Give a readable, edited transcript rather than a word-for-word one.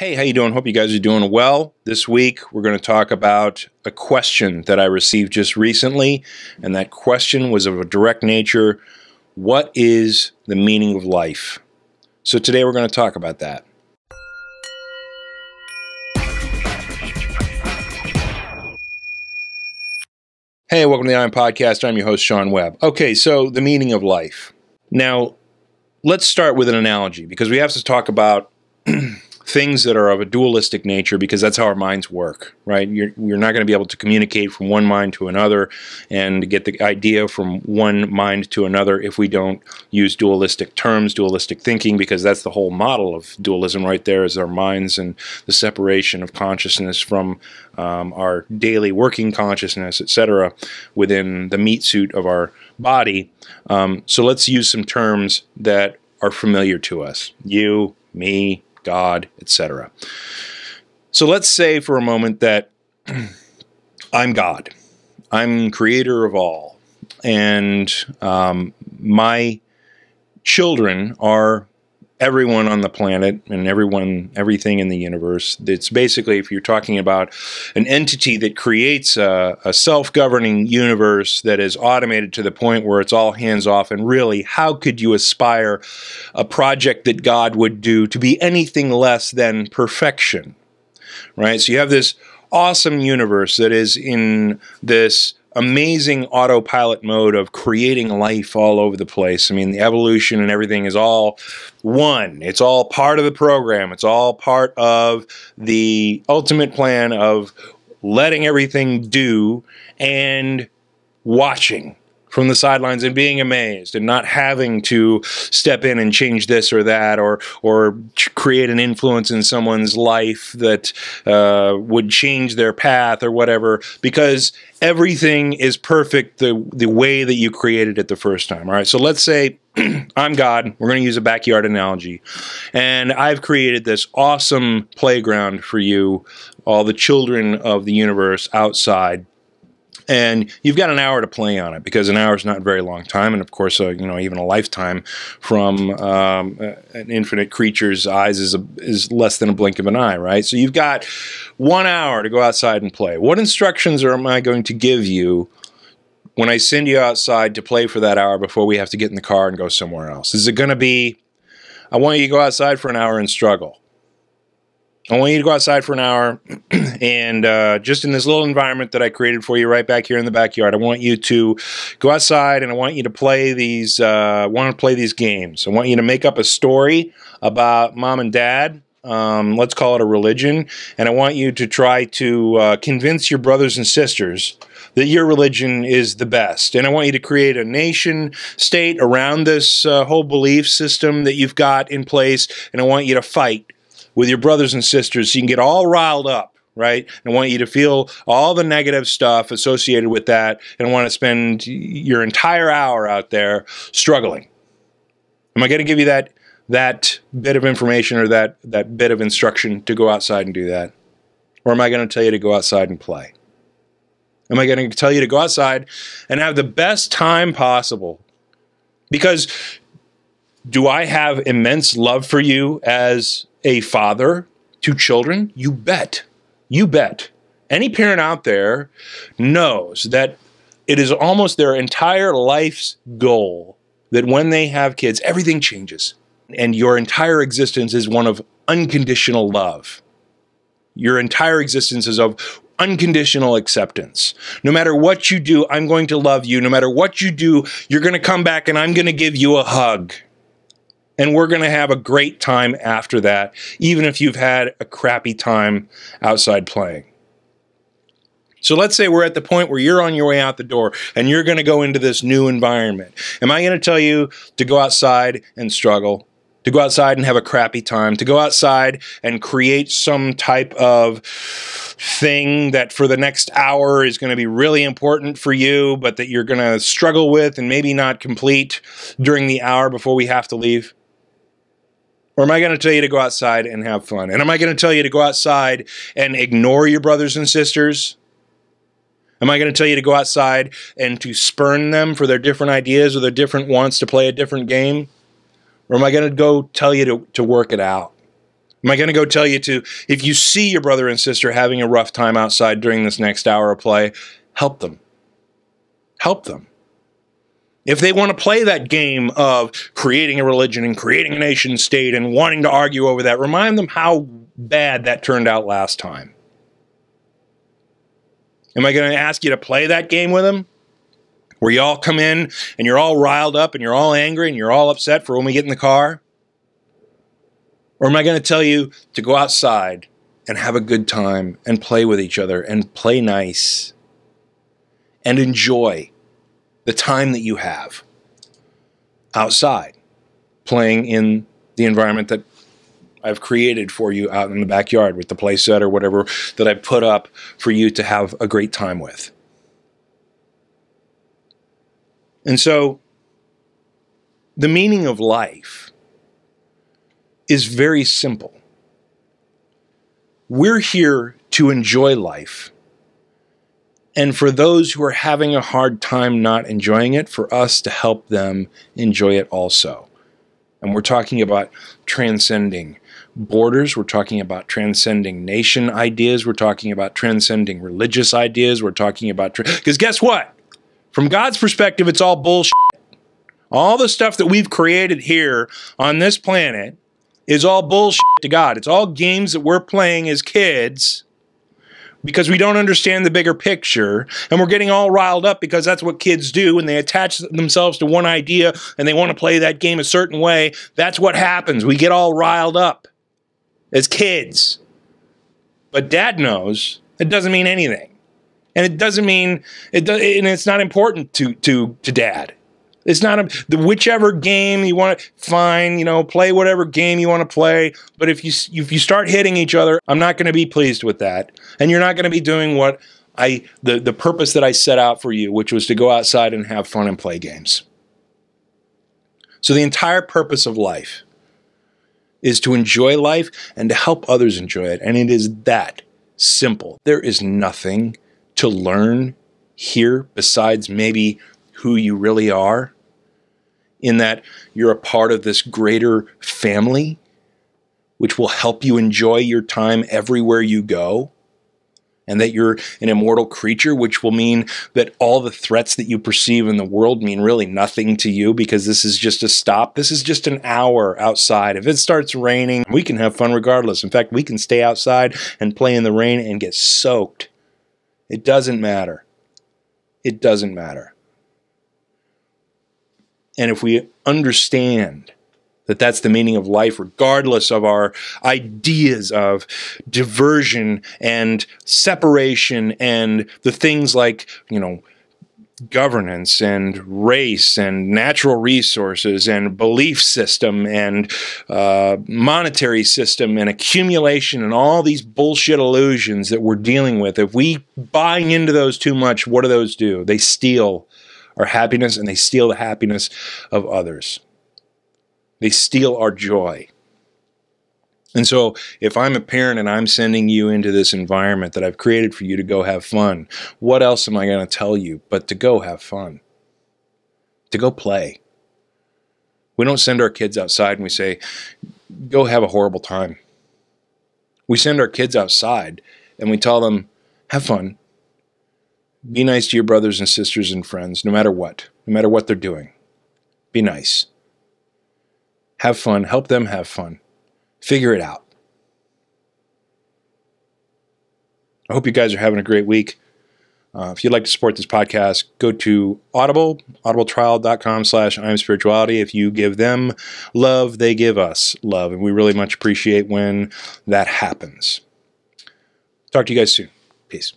Hey, how you doing? Hope you guys are doing well. This week we're going to talk about a question that I received just recently, and that question was of a direct nature. What is the meaning of life? So today we're going to talk about that. Hey, welcome to the Iron Podcast. I'm your host, Sean Webb. Okay, so the meaning of life. Now, let's start with an analogy, because we have to talk about things that are of a dualistic nature, because that's how our minds work, right? You're not going to be able to communicate from one mind to another and get the idea from one mind to another if we don't use dualistic terms, dualistic thinking, because that's the whole model of dualism right there, is our minds and the separation of consciousness from our daily working consciousness, etc., within the meat suit of our body. So let's use some terms that are familiar to us. You, me, God, etc. So let's say for a moment that I'm God. I'm creator of all. And my children are everyone on the planet and everything in the universe. It's basically, if you're talking about an entity that creates a self-governing universe that is automated to the point where it's all hands off, and really, how could you aspire a project that God would do to be anything less than perfection, right? So you have this awesome universe that is in this amazing autopilot mode of creating life all over the place. I mean, the evolution and everything is all one. It's all part of the program. It's all part of the ultimate plan of letting everything do and watching from the sidelines and being amazed and not having to step in and change this or that, or create an influence in someone's life that would change their path or whatever, because everything is perfect the way that you created it the first time. All right, so let's say I'm God. We're going to use a backyard analogy. And I've created this awesome playground for you, all the children of the universe outside. And you've got an hour to play on it, because an hour is not a very long time, and of course, even a lifetime from an infinite creature's eyes is less than a blink of an eye, right? So you've got 1 hour to go outside and play. What instructions am I going to give you when I send you outside to play for that hour before we have to get in the car and go somewhere else? Is it going to be, I want you to go outside for an hour and struggle? I want you to go outside for an hour and just in this little environment that I created for you right back here in the backyard, I want you to go outside and I want you to play these games. I want you to make up a story about mom and dad. Let's call it a religion. And I want you to try to convince your brothers and sisters that your religion is the best. And I want you to create a nation state around this whole belief system that you've got in place. And I want you to fight with your brothers and sisters so you can get all riled up, right? And I want you to feel all the negative stuff associated with that, and I want to spend your entire hour out there struggling. Am I going to give you that bit of information or that bit of instruction to go outside and do that? Or am I going to tell you to go outside and play? Am I going to tell you to go outside and have the best time possible? Because do I have immense love for you as a father to children? You bet. You bet. Any parent out there knows that it is almost their entire life's goal that when they have kids, everything changes. And your entire existence is one of unconditional love. Your entire existence is of unconditional acceptance. No matter what you do, I'm going to love you. No matter what you do, you're going to come back and I'm going to give you a hug. And we're going to have a great time after that, even if you've had a crappy time outside playing. So let's say we're at the point where you're on your way out the door and you're going to go into this new environment. Am I going to tell you to go outside and struggle, to go outside and have a crappy time, to go outside and create some type of thing that for the next hour is going to be really important for you, but that you're going to struggle with and maybe not complete during the hour before we have to leave? Or am I going to tell you to go outside and have fun? And am I going to tell you to go outside and ignore your brothers and sisters? Am I going to tell you to go outside and to spurn them for their different ideas or their different wants to play a different game? Or am I going to go tell you to work it out? Am I going to go tell you to, if you see your brother and sister having a rough time outside during this next hour of play, help them. Help them. If they want to play that game of creating a religion and creating a nation state and wanting to argue over that, remind them how bad that turned out last time. Am I going to ask you to play that game with them? Where you all come in and you're all riled up and you're all angry and you're all upset for when we get in the car? Or am I going to tell you to go outside and have a good time and play with each other and play nice and enjoy the time that you have outside, playing in the environment that I've created for you out in the backyard with the play set or whatever that I put up for you to have a great time with? And so the meaning of life is very simple. We're here to enjoy life. And for those who are having a hard time not enjoying it, for us to help them enjoy it also. And we're talking about transcending borders. We're talking about transcending nation ideas. We're talking about transcending religious ideas. We're talking about... Because guess what? From God's perspective, it's all bullshit. All the stuff that we've created here on this planet is all bullshit to God. It's all games that we're playing as kids because we don't understand the bigger picture, and we're getting all riled up because that's what kids do when they attach themselves to one idea and they want to play that game a certain way. That's what happens. We get all riled up as kids. But Dad knows it doesn't mean anything. And it doesn't mean, and it's not important to Dad. It's not whichever game you want to, fine, play whatever game you want to play. But if you start hitting each other, I'm not going to be pleased with that. And you're not going to be doing what the purpose that I set out for you, which was to go outside and have fun and play games. So the entire purpose of life is to enjoy life and to help others enjoy it. And it is that simple. There is nothing to learn here besides maybe who you really are, in that you're a part of this greater family, which will help you enjoy your time everywhere you go, and that you're an immortal creature, which will mean that all the threats that you perceive in the world mean really nothing to you because this is just a stop. This is just an hour outside. If it starts raining, we can have fun regardless. In fact, we can stay outside and play in the rain and get soaked. It doesn't matter. It doesn't matter. And if we understand that that's the meaning of life, regardless of our ideas of diversion and separation and the things like, governance and race and natural resources and belief system and monetary system and accumulation and all these bullshit illusions that we're dealing with, if we buy into those too much, what do those do? They steal our happiness, and they steal the happiness of others. They steal our joy. And so if I'm a parent and I'm sending you into this environment that I've created for you to go have fun, what else am I going to tell you but to go have fun? To go play. We don't send our kids outside and we say, go have a horrible time. We send our kids outside and we tell them, have fun. Be nice to your brothers and sisters and friends, no matter what they're doing. Be nice. Have fun. Help them have fun. Figure it out. I hope you guys are having a great week. If you'd like to support this podcast, go to Audible, audibletrial.com/IamSpirituality. If you give them love, they give us love. And we really much appreciate when that happens. Talk to you guys soon. Peace.